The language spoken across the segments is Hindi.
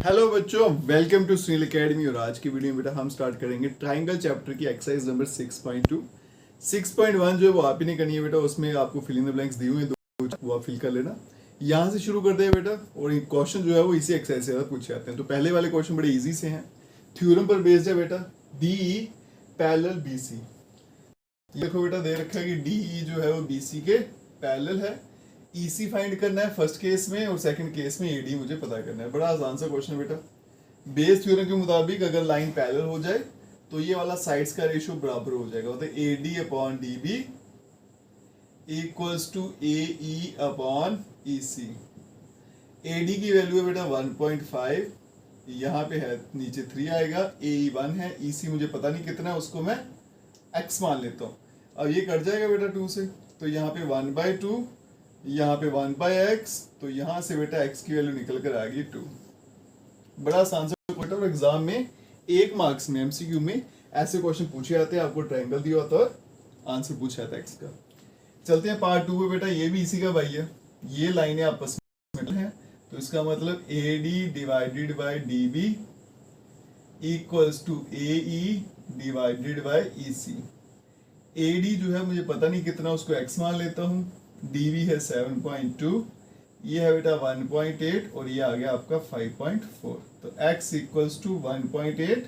हेलो बच्चों, वेलकम टू सुनील एकेडमी। और आज की वीडियो में बेटा हम स्टार्ट करेंगे ट्राइंगल चैप्टर की एक्सरसाइज नंबर 6.2। 6.1 जो है वो आप ही नहीं करनी है बेटा, उसमें आपको फिल इन द ब्लैंक्स दी हुई हैं, दो वो आप फिल कर लेना। यहाँ से शुरू करते हैं बेटा, और क्वेश्चन जो है वो इसी एक्सरसाइज से पूछे जाते हैं। तो पहले वाले क्वेश्चन बड़े ईजी से हैं, थ्योरम पर बेस्ड है बेटा। DE parallel BC। देखो बेटा दे रखा है कि DE जो है वो BC के पैरेलल है। EC फाइंड करना है फर्स्ट केस में, और सेकंड केस में AD मुझे पता करना है। बड़ा आसान सा क्वेश्चन है बेटा। बेस थ्योरम के मुताबिक अगर लाइन पैरेलल हो जाए तो ये वाला साइड्स का रेशियो बराबर हो जाएगा, मतलब AD upon DB equals to AE upon EC। AD की वैल्यू है बेटा 1.5, यहाँ पे है नीचे 3 आएगा, AE 1 है, EC मुझे पता नहीं कितना है, उसको मैं x मान लेता हूँ। अब ये कट जाएगा बेटा 2 से, तो यहाँ पे 1/2, यहाँ पे 1/x, तो यहाँ से बेटा x की वैल्यू निकल कर आ गई 2। बड़ा आसान सा क्वेश्चन, और एग्जाम में 1 मार्क्स में MCQ में ऐसे क्वेश्चन पूछे जाते हैं। आपको ट्रायंगल दिया होता है और आंसर पूछा जाता है x का। चलते हैं पार्ट 2 में बेटा। ये भी इसी का भाई है, ये लाइनें आपस में हैं, तो इसका मतलब AD divided by DB equals to AE divided by EC। AD जो है मुझे पता नहीं कितना, उसको x मान लेता हूँ। DB है 7.2, ये है बेटा 1.8, और ये आ गया आपका 5.4। तो x equals to 1.8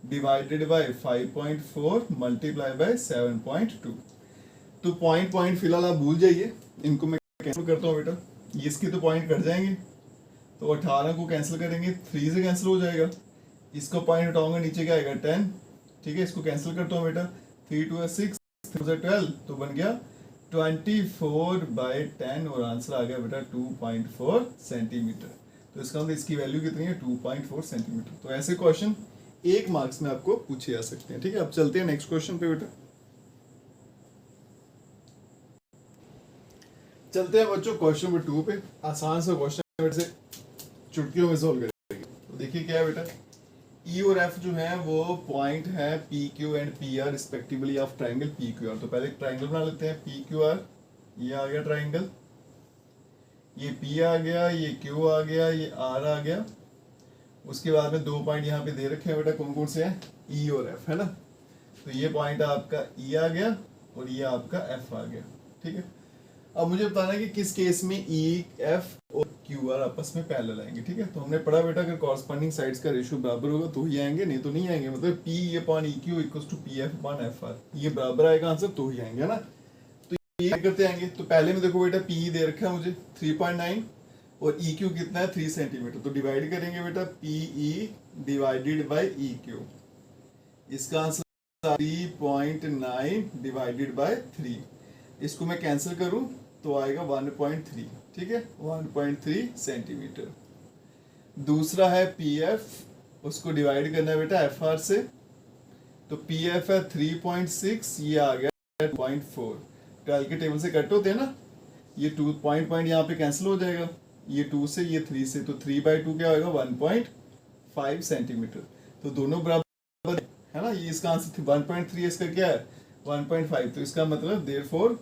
divided by 5.4 multiply by 7.2। तो पॉइंट फिलहाल आप भूल जाइए, इनको मैं कैंसिल करता हूँ बेटा। ये इसके तो पॉइंट कट जाएंगे, तो 18 को कैंसिल करेंगे, 3 से कैंसिल हो जाएगा। इसको पॉइंट हटाऊंगा, नीचे क्या आएगा 10। ठीक है, इसको कैंसिल करता हूँ बेटा। 3 2 6, 3 12, तो बन गया 24/10, और आंसर आ गया बेटा 2.4 सेंटीमीटर। तो इसका मतलब इसकी वैल्यू कितनी है, 2.4 सेंटीमीटर। तो ऐसे क्वेश्चन 1 मार्क्स में आपको पूछे जा सकते हैं। ठीक है, अब चलते हैं नेक्स्ट क्वेश्चन पे बेटा। चलते हैं बच्चों क्वेश्चन नंबर 2 पे। आसान सा क्वेश्चन से चुटकियों में सोल्व करेंगे। तो देखिए क्या है बेटा, E और F जो है वो पॉइंट है PQ and PR respectively of triangle PQR। तो पहले ट्राइंगल बना लेते हैं PQR। ये आ गया ट्राइंगल, ये P आ गया, ये Q आ गया, ये R आ गया। उसके बाद में 2 पॉइंट यहाँ पे दे रखे हैं बेटा, कौन कौन से हैं, E और F, है ना। तो ये पॉइंट आपका E आ गया, और ये आपका F आ गया। ठीक है, अब मुझे बताना है कि किस केस में E, F और QR आपस में पैरेलल आएंगे। ठीक है, तो हमने पढ़ा बेटा अगर कॉरस्पॉन्डिंग साइड्स का रेशियो बराबर होगा तो ही आएंगे, नहीं तो नहीं आएंगे। मतलब PE upon EQ equals to PF upon FR, ये बराबर आएगा आंसर तो ही आएंगे, है ना। तो ये करते आएंगे। तो पहले में देखो बेटा PE दे रखा है मुझे 3.9, और EQ कितना है 3 सेंटीमीटर। तो डिवाइड करेंगे बेटा, PE डिवाइडेड बाई EQ। इसका आंसर 3.9 डिवाइडेड बाय 3। इसको मैं कैंसिल करूं तो आएगा 1.3। ठीक है, 1.3 सेंटीमीटर। दूसरा है PF, उसको डिवाइड करना है बेटा FR से। तो PF है 3.6, ये आ गया 2.4। 12 के टेबल से कट होते हैं ना, ये 2 पॉइंट यहाँ पे कैंसिल हो जाएगा, ये 2 से ये 3 से, तो 3/2 क्या होगा 1.5 सेंटीमीटर। तो दोनों बराबर है ना। ये इसका आंसर 1.3, इसका क्या है 1.5। तो इसका मतलब therefore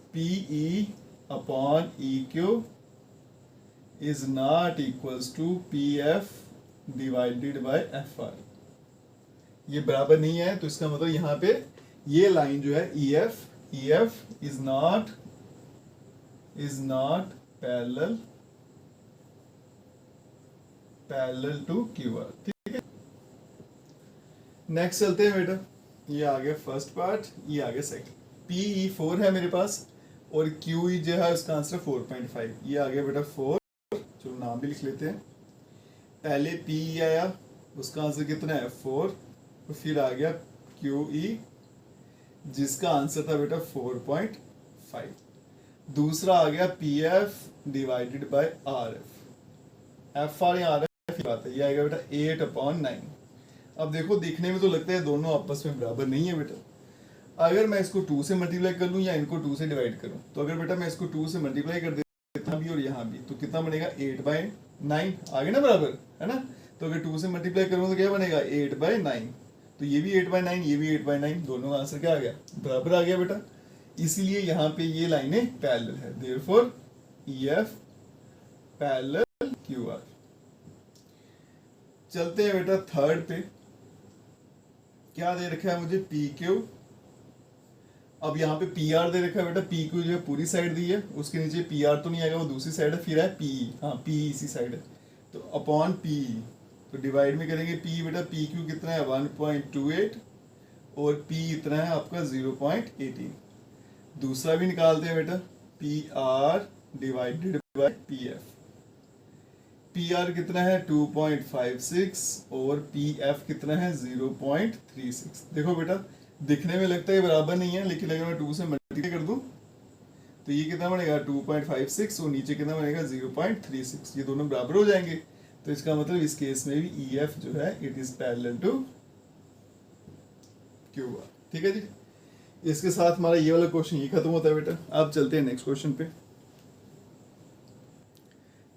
PE upon EQ is not equals to PF divided by FR। ये बराबर नहीं है, तो इसका मतलब यहाँ पे ये लाइन जो है EF is not parallel to QR। ठीक है, नेक्स्ट चलते हैं बेटा। ये आ गया फर्स्ट पार्ट, ये आ गया सेकंड। PE 4 है मेरे पास, और QE जो है उसका आंसर 4.5। ये आ गया बेटा 4, चलो नाम भी लिख लेते हैं। पहले PE आया, उसका आंसर कितना है 4, और फिर आ गया QE जिसका आंसर था बेटा 4.5। दूसरा आ गया PF divided bye RF। FR या RF बात है, ये आएगा बेटा 8/9। अब देखो देखने में तो लगता है दोनों आपस में बराबर नहीं है बेटा। अगर मैं इसको 2 से मल्टीप्लाई कर लूँ या इनको 2 से डिवाइड करूँ, तो अगर बेटा मैं इसको 2 से मल्टीप्लाई कर देता भी और यहाँ भी, तो कितना बनेगा 8/9, आगे ना बराबर, है ना। तो अगर 2 से मल्टीप्लाई करूँ तो क्या बनेगा 8/9। तो ये भी 8/9, ये भी 8/9, दोनों का आंसर क्या आ गया बराबर आ गया बेटा। इसीलिए यहाँ पे ये लाइनें पैरेलल है, देयरफॉर EF पैरेलल QR। चलते हैं बेटा थर्ड पे। क्या दे रखा है मुझे, पी क्यू। अब यहाँ पे पी आर दे रखा है बेटा, पी क्यू जो है पूरी साइड दी है, उसके नीचे पी आर तो नहीं आएगा, वो दूसरी साइड है, फिर है पी, हाँ पी इसी साइड है, तो अपॉन पी, तो डिवाइड में करेंगे पी बेटा, पी क्यू कितना है 1.28 और पी इतना है आपका 0.18। दूसरा भी निकालते हैं बेटा, P R divided by P F. P R कितना है 2.56 और पी एफ कितना है 0.36। देखो बेटा दिखने में लगता है बराबर नहीं है, लेकिन अगर मैं 2 से मल्टीप्लाई कर दूं तो ये कितना बनेगा 2.56 और नीचे कितना बनेगा 0.36, ये दोनों बराबर हो जाएंगे। तो इसका मतलब इस केस में भी ई एफ जो है it is parallel to Q R. ठीक है जी, इसके साथ हमारा ये वाला क्वेश्चन ये खत्म होता है बेटा। अब चलते हैं नेक्स्ट क्वेश्चन पे।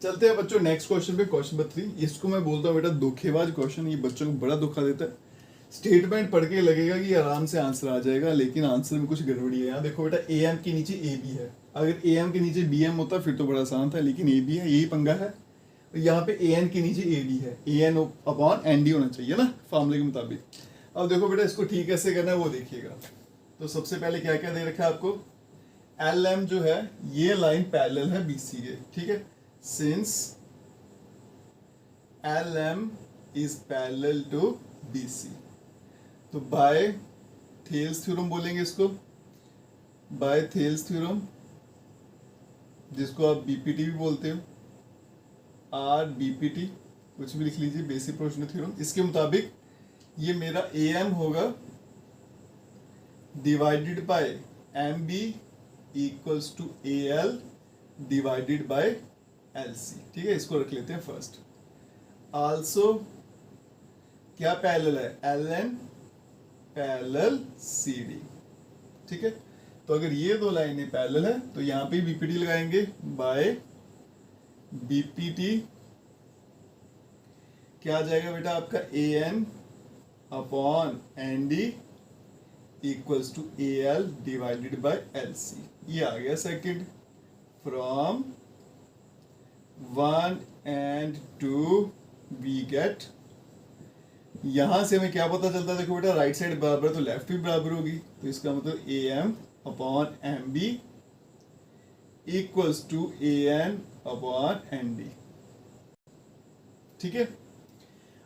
चलते हैं बच्चों नेक्स्ट क्वेश्चन पे, क्वेश्चन नंबर 3। इसको मैं बोलता हूँ बेटा धोखेबाज क्वेश्चन, ये बच्चों को बड़ा धोखा देता है। स्टेटमेंट पढ़ के लगेगा कि आराम से आंसर आ जाएगा, लेकिन आंसर में कुछ गड़बड़ी है। यहाँ देखो बेटा ए एम के नीचे ए बी है, अगर ए एम के नीचे बी एम होता फिर तो बड़ा आसान था, लेकिन ए बी है, यही पंगा है। यहाँ पे ए एन के नीचे ए डी है, ए एन अपॉन एन डी होना चाहिए ना फॉर्मूले के मुताबिक। अब देखो बेटा इसको ठीक कैसे करना है वो देखिएगा। तो सबसे पहले क्या क्या दे रखा है आपको, एल एम जो है ये लाइन पैरेलल है बी सी के, ठीक है। Since L M is parallel to B C, तो बाय थेल्स थ्योरम बोलेंगे इसको, बाय थेल्स थ्योरम, जिसको आप बीपीटी भी बोलते हो, आर बीपीटी कुछ भी लिख लीजिए, बेसिक प्रोपोर्शनल थ्योरम। इसके मुताबिक ये मेरा ए एम होगा divided by M B equals to A L divided by L C. ठीक है, इसको रख लेते हैं फर्स्ट। आल्सो क्या पैरेलल है, L N parallel C D. ठीक है, तो अगर ये दो लाइनें पैरेलल है तो यहां पे बीपीटी लगाएंगे, बाय बीपीटी क्या आ जाएगा बेटा आपका A N upon N D equals to A L divided by L C. ये आ गया second. From 1 and 2 we get, यहां से हमें क्या पता चलता है, देखो बेटा राइट साइड बराबर है तो लेफ्ट भी बराबर होगी, तो इसका मतलब A M upon M B equals to A N upon N D. ठीक है,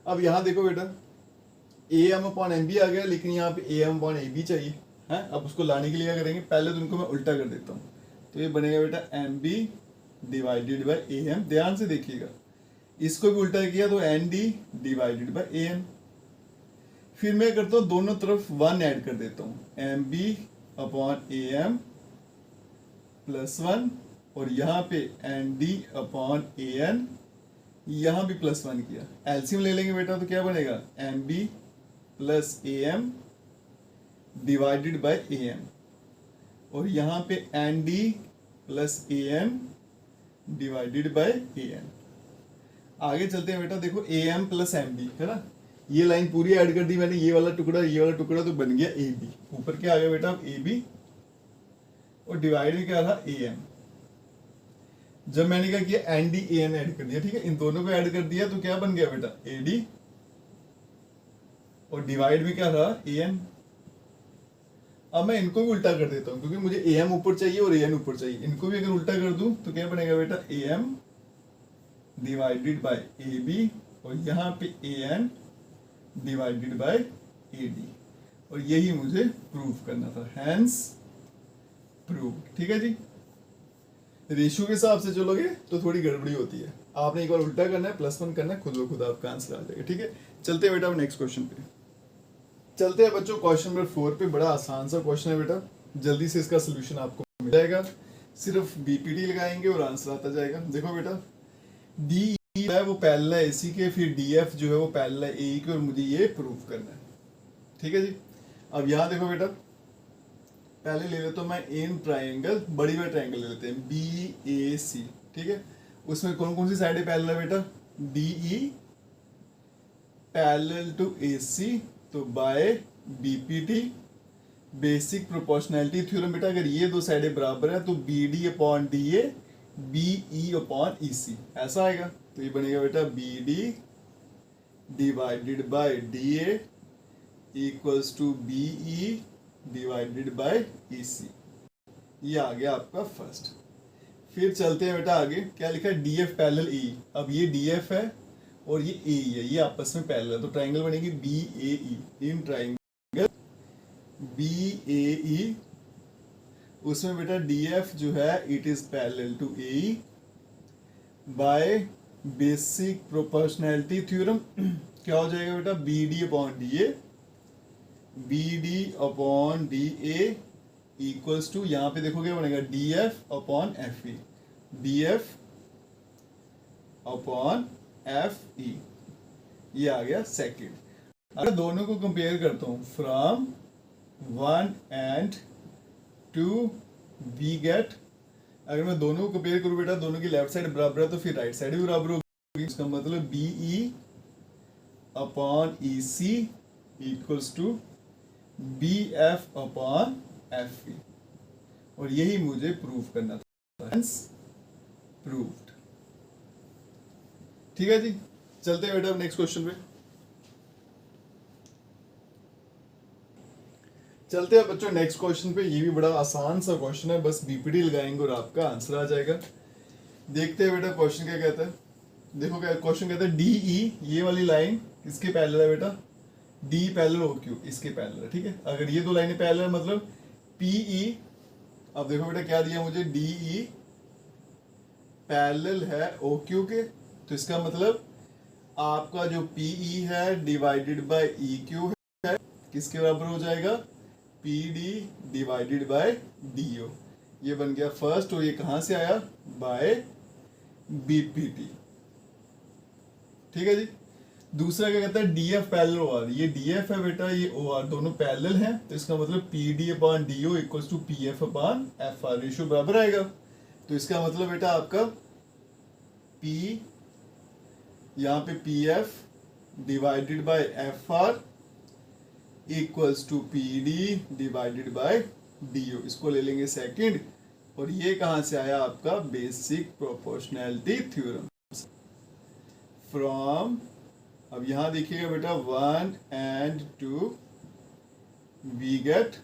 अब यहां देखो बेटा A M upon M B आ गया, लेकिन यहाँ पे A M upon A B चाहिए है। अब उसको लाने के लिए क्या करेंगे, पहले तो उनको मैं उल्टा कर देता हूँ, तो ये बनेगा बेटा M B divided by A M. ध्यान से देखिएगा, इसको भी उल्टा किया तो N D divided by A M. फिर मैं करता हूँ दोनों तरफ 1 ऐड कर देता हूँ, M B upon A M plus 1, और यहाँ पे N D upon A N, यहाँ भी प्लस 1 किया। एलसीएम ले लेंगे बेटा तो क्या बनेगा, M B plus A M divided by A M, और यहाँ पे N D plus A M divided by A N. आगे चलते हैं बेटा, देखो A M plus M B है ना, ये लाइन पूरी ऐड कर दी मैंने, ये वाला टुकड़ा तो बन गया ए बी। ऊपर क्या आ गया बेटा ए बी, और डिवाइड में क्या था ए एम। जब मैंने क्या किया N D A N add कर दिया, ठीक है, इन दोनों को ऐड कर दिया तो क्या बन गया बेटा ए डी, और डिवाइड में क्या था ए एन। अब मैं इनको भी उल्टा कर देता हूं, क्योंकि मुझे ए एम ऊपर चाहिए और ए एन ऊपर चाहिए। इनको भी अगर उल्टा कर दूं तो क्या बनेगा बेटा A M divided by A B, और यहाँ पे A N divided by A D, और यही मुझे प्रूव करना था, हैंस प्रूव। ठीक है जी, रेशियो के हिसाब से चलोगे तो थोड़ी गड़बड़ी होती है, आपने एक बार उल्टा करना है, +1 करना है, खुद ब खुद आपका आंसर आ जाएगा। ठीक है, चलते हैं बेटा नेक्स्ट क्वेश्चन पे। चलते हैं बच्चों क्वेश्चन नंबर 4 पे। बड़ा आसान सा क्वेश्चन है बेटा, जल्दी से इसका सोल्यूशन आपको मिल जाएगा, सिर्फ बीपीटी लगाएंगे और आंसर आता जाएगा। देखो बेटा डी है वो पैरेलल है एसी के, फिर डी एफ जो है वो पैरेलल है ए के, और मुझे ये प्रूव करना है। ठीक है जी, अब यहाँ देखो बेटा पहले ले लेता हूँ मैं इन ट्राइंगल, बड़ी बड़ी ट्राइंगल ले लेते हैं बी ए सी। ठीक है, उसमें कौन कौन सी साइडें पैरेलल है बेटा, D E parallel to A C, तो by BPT basic proportionality theorem बेटा, अगर ये दो साइडें बराबर है तो B D upon D A B E upon E C, ऐसा आएगा। तो ये बनेगा बेटा B D divided by D A equals to B E divided by E C. ये आ गया आपका फर्स्ट। फिर चलते हैं बेटा आगे, क्या लिखा है, डी एफ पैरेलल ई। अब ये डी एफ है और ये ए है, ये आपस में पैरेलल है, तो ट्राइंगल बनेगी B A E. In triangle B A E, उसमें बेटा डी एफ जो है it is parallel to A E by basic proportionality theorem. क्या हो जाएगा बेटा, B D upon D A, B D upon D A equals to, यहां पे देखो क्या बनेगा, D F upon F E, D F upon F E. ये आ गया सेकंड। अगर दोनों को कंपेयर करता हूं, फ्रॉम 1 एंड 2 वी गेट, अगर मैं दोनों को कंपेयर करूं बेटा, दोनों की लेफ्ट साइड बराबर है तो फिर राइट साइड भी बराबर होगी। इसका मतलब B E upon E C equals to B F upon F E, और यही मुझे प्रूव करना था। Hence proved. ठीक है जी, चलते हैं बेटा नेक्स्ट क्वेश्चन पे। चलते हैं बच्चों नेक्स्ट क्वेश्चन पे। ये भी बड़ा आसान सा क्वेश्चन है, बस बीपीडी लगाएंगे और आपका आंसर आ जाएगा। देखते हैं बेटा क्वेश्चन क्या कहता है। देखो क्या क्वेश्चन कहता है, डी ई, ये वाली लाइन किसके पैरेलल है बेटा, डी पैरेलल ओ क्यू, इसके पैरेलल है। ठीक है, अगर ये दो लाइनें पैरेलल है मतलब पी ई, अब देखो बेटा क्या दिया मुझे, डी ई पैरेलल है ओ क्यू के, तो इसका मतलब आपका जो पी ई है डिवाइडेड बाय ई क्यू है, किसके बराबर हो जाएगा, P D divided by D O. ये बन गया फर्स्ट, और ये कहां से आया, बाय बीपीटी। ठीक है जी। दूसरा क्या कहता है, D F parallel O R, ये डी एफ है बेटा, ये ओ आर, दोनों पैरेलल हैं, तो इसका मतलब P D upon D O equals to P F upon F R, ratio बराबर आएगा। तो इसका मतलब बेटा आपका पी, यहाँ पे P F divided by F R equals to P D divided by D O, इसको ले लेंगे सेकंड। और ये कहां से आया आपका, बेसिक प्रोपोर्शनैलिटी थ्योरम फ्रॉम, अब यहां देखिएगा बेटा 1 and 2 we get,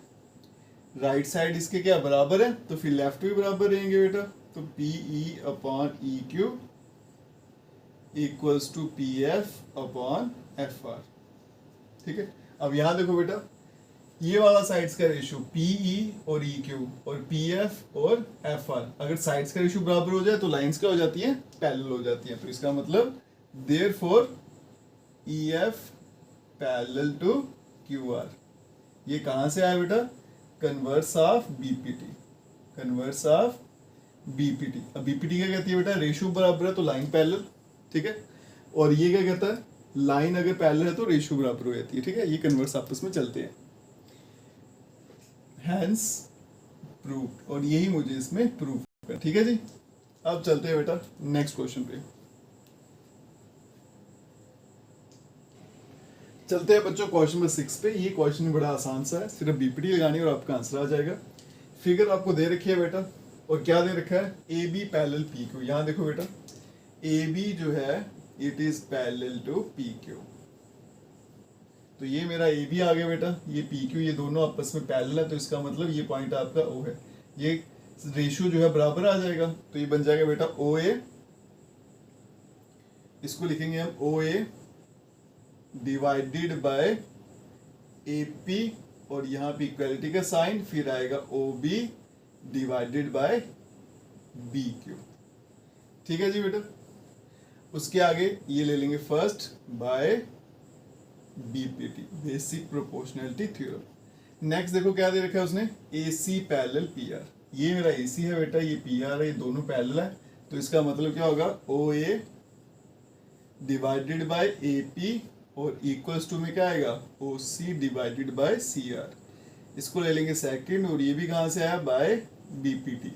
right side इसके क्या बराबर है, तो फिर लेफ्ट भी बराबर रहेंगे बेटा, तो P E upon E Q equals to P F upon F R. ठीक है, अब यहां देखो बेटा, ये वाला साइड्स का रेशियो पी ई और ई क्यू और पी एफ और एफ आर, अगर साइड्स का रेशियो बराबर हो जाए तो लाइंस क्या हो जाती है, पैरेलल हो जाती है। तो इसका मतलब therefore E F parallel to Q R. ये कहां से आया बेटा, converse of BPT, converse of BPT. अब बीपीटी क्या कहती है बेटा, रेशियो बराबर है तो लाइन पैरेलल। ठीक है, और ये क्या कहता है, लाइन अगर पैरेलल है तो रेशियो बराबर हो जाती है। ठीक है, ये कन्वर्स आपस में चलते हैं, हैंस प्रूव्ड, और यही मुझे इसमें प्रूव करना। ठीक है जी, अब चलते हैं बेटा नेक्स्ट क्वेश्चन पे। चलते हैं बच्चों क्वेश्चन नंबर 6 पे। ये क्वेश्चन बड़ा आसान सा है, सिर्फ बीपीटी लगानी है और आपका आंसर आ जाएगा। फिगर आपको दे रखी है बेटा, और क्या दे रखा है, A B parallel P Q. यहाँ देखो बेटा, ए बी जो है it is parallel to P Q, तो ये मेरा ए बी आ गया बेटा, ये पी क्यू, ये दोनों आपस में पैरेलल है, तो इसका मतलब ये पॉइंट आपका ओ है, ये रेशियो जो है बराबर आ जाएगा, तो ये बन जाएगा बेटा ओ ए, इसको लिखेंगे हम O A divided by A P, और यहाँ पे इक्वलिटी का साइन, फिर आएगा O B divided by B Q. ठीक है जी बेटा, उसके आगे ये ले लेंगे first by BPT, basic proportionality theorem. Next देखो क्या दे रखा है उसने, A C parallel P R. ये मेरा ए सी है बेटा, ये पी आर है, ये दोनों पैरेलल है, तो इसका मतलब क्या होगा, O A divided by A P, और इक्वल्स टू में क्या आएगा, O C divided by C R. इसको ले लेंगे सेकंड, और ये भी कहां से आया, बाय बीपीटी।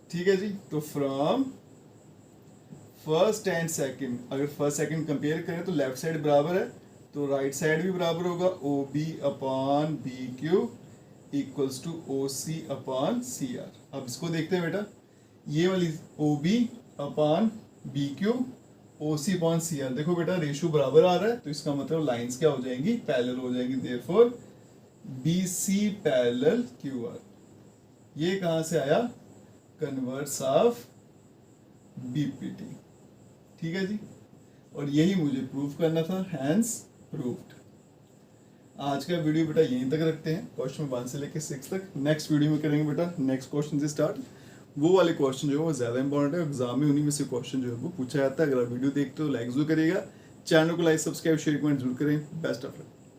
ठीक है जी, तो फ्रॉम फर्स्ट एंड सेकंड, अगर फर्स्ट सेकंड कंपेयर करें तो लेफ्ट साइड बराबर है, तो राइट साइड भी बराबर होगा, O B upon B Q equals to O C upon C R. अब इसको देखते हैं बेटा, ये वाली O B upon B Q OC upon CR। देखो बेटा रेशियो बराबर आ रहा है, तो इसका मतलब लाइंस क्या हो जाएंगी, पैरेलल हो जाएंगी। Therefore BC parallel QR। ये कहां से आया, कन्वर्स ऑफ BPT। ठीक है जी, और यही मुझे प्रूव करना था, हैंस प्रूव्ड। आज का वीडियो बेटा यहीं तक रखते हैं, क्वेश्चन 1 से लेकर 6 तक। नेक्स्ट वीडियो में करेंगे बेटा नेक्स्ट क्वेश्चन से स्टार्ट। वो वाले क्वेश्चन जो है वो ज़्यादा इंपॉर्टेंट है, एग्जाम में उन्हीं में से क्वेश्चन जो है वो पूछा जाता है। अगर आप वीडियो देखते हो लाइक जरूर करिएगा, चैनल को लाइक सब्सक्राइब शेयर कमेंट जरूर करें। Best of luck.